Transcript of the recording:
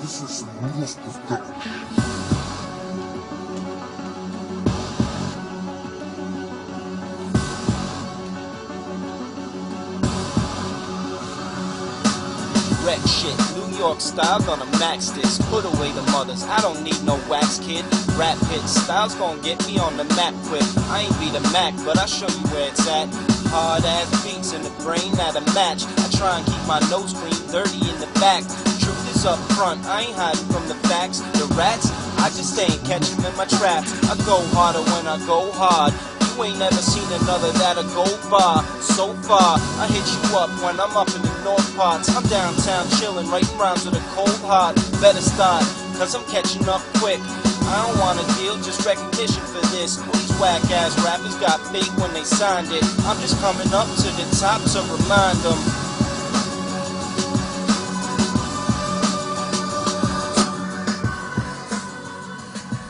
This is some noodles production. Wreck shit, New York style, gonna max this. Put away the mothers, I don't need no wax kid. Rap hit style's gonna get me on the map quick. I ain't be the Mac, but I'll show you where it's at. Hard ass beats in the brain at a match. I try and keep my nose clean, dirty in the back. Truth is up front, I ain't hiding from the facts. The rats, I just ain't catching in my trap. I go harder when I go hard. You ain't never seen another that'll go far. So far, I hit you up when I'm up in the north parts. I'm downtown chillin', writing rhymes with a cold heart. Better start, cause I'm catching up quick. I don't want a deal, just recognition for this. These whack-ass rappers got big when they signed it. I'm just coming up to the top to remind them